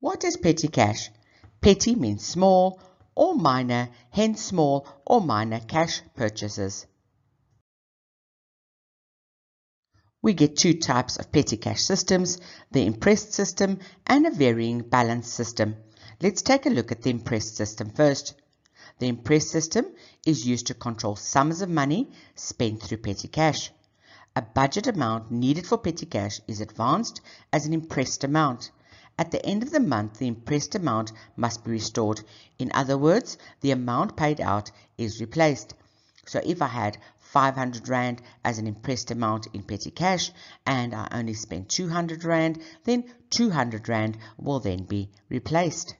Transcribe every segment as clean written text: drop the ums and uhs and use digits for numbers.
What is petty cash? Petty means small or minor, hence small or minor cash purchases. We get two types of petty cash systems, the impressed system and a varying balance system. Let's take a look at the impressed system first. The impressed system is used to control sums of money spent through petty cash. A budget amount needed for petty cash is advanced as an impressed amount. At the end of the month, the impressed amount must be restored. In other words, the amount paid out is replaced. So if I had 500 Rand as an impressed amount in petty cash and I only spent 200 Rand, then 200 Rand will then be replaced.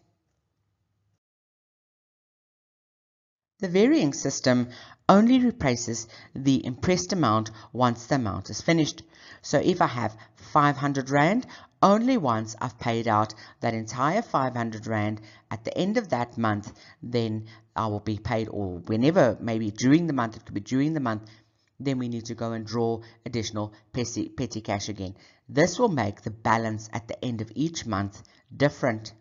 The varying system only replaces the impressed amount once the amount is finished. So if I have 500 Rand, only once I've paid out that entire 500 Rand at the end of that month, then I will be paid, or whenever, maybe during the month, it could be during the month, then we need to go and draw additional petty cash again. This will make the balance at the end of each month different.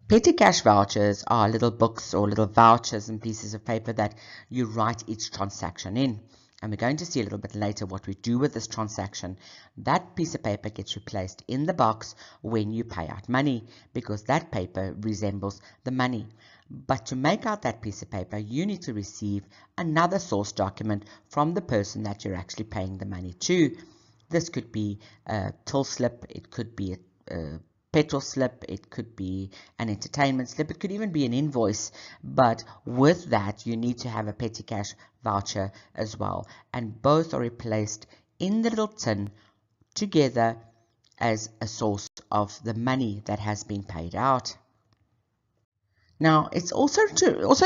Petty cash vouchers are little books or little vouchers and pieces of paper that you write each transaction in. And we're going to see a little bit later what we do with this transaction. That piece of paper gets replaced in the box when you pay out money, because that paper resembles the money. But to make out that piece of paper, you need to receive another source document from the person that you're actually paying the money to. This could be a till slip, it could be a petrol slip, it could be an entertainment slip, it could even be an invoice. But with that, you need to have a petty cash voucher as well. And both are replaced in the little tin together as a source of the money that has been paid out. Now, it's also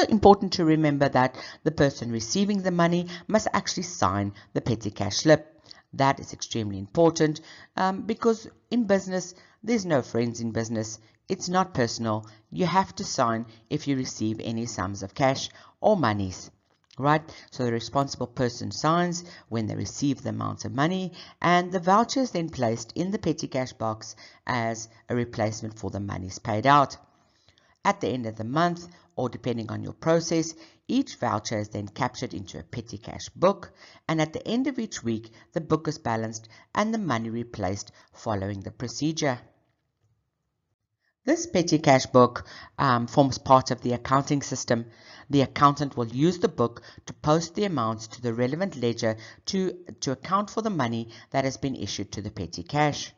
important to remember that the person receiving the money must actually sign the petty cash slip. That is extremely important because in business, there's no friends in business. It's not personal. You have to sign if you receive any sums of cash or monies, right? So the responsible person signs when they receive the amount of money, and the voucher is then placed in the petty cash box as a replacement for the monies paid out. At the end of the month, or depending on your process, each voucher is then captured into a petty cash book, and at the end of each week, the book is balanced and the money replaced following the procedure. This petty cash book forms part of the accounting system. The accountant will use the book to post the amounts to the relevant ledger to account for the money that has been issued to the petty cash.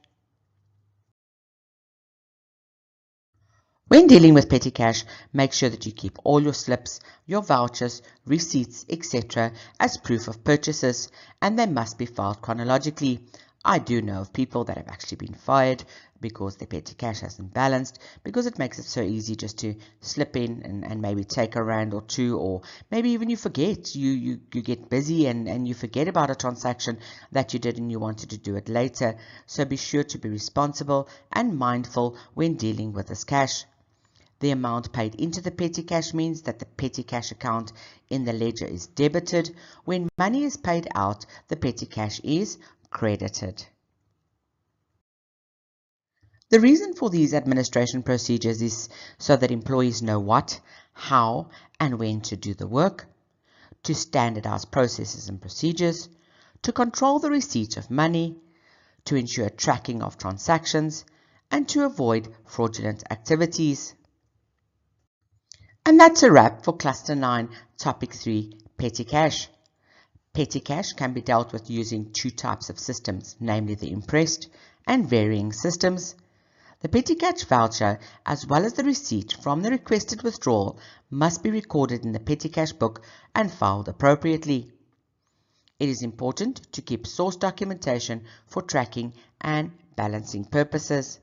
When dealing with petty cash, make sure that you keep all your slips, your vouchers, receipts, etc. as proof of purchases, and they must be filed chronologically. I do know of people that have actually been fired because their petty cash hasn't balanced, because it makes it so easy just to slip in and maybe take a rand or two, or maybe even you forget, you get busy and you forget about a transaction that you did and you wanted to do it later. So be sure to be responsible and mindful when dealing with this cash. The amount paid into the petty cash means that the petty cash account in the ledger is debited. When money is paid out, the petty cash is credited. The reason for these administration procedures is so that employees know what, how, and when to do the work, to standardize processes and procedures, to control the receipt of money, to ensure tracking of transactions, and to avoid fraudulent activities. And that's a wrap for Cluster 9, Topic 3, Petty Cash. Petty cash can be dealt with using two types of systems, namely the impressed and varying systems. The petty cash voucher, as well as the receipt from the requested withdrawal, must be recorded in the petty cash book and filed appropriately. It is important to keep source documentation for tracking and balancing purposes.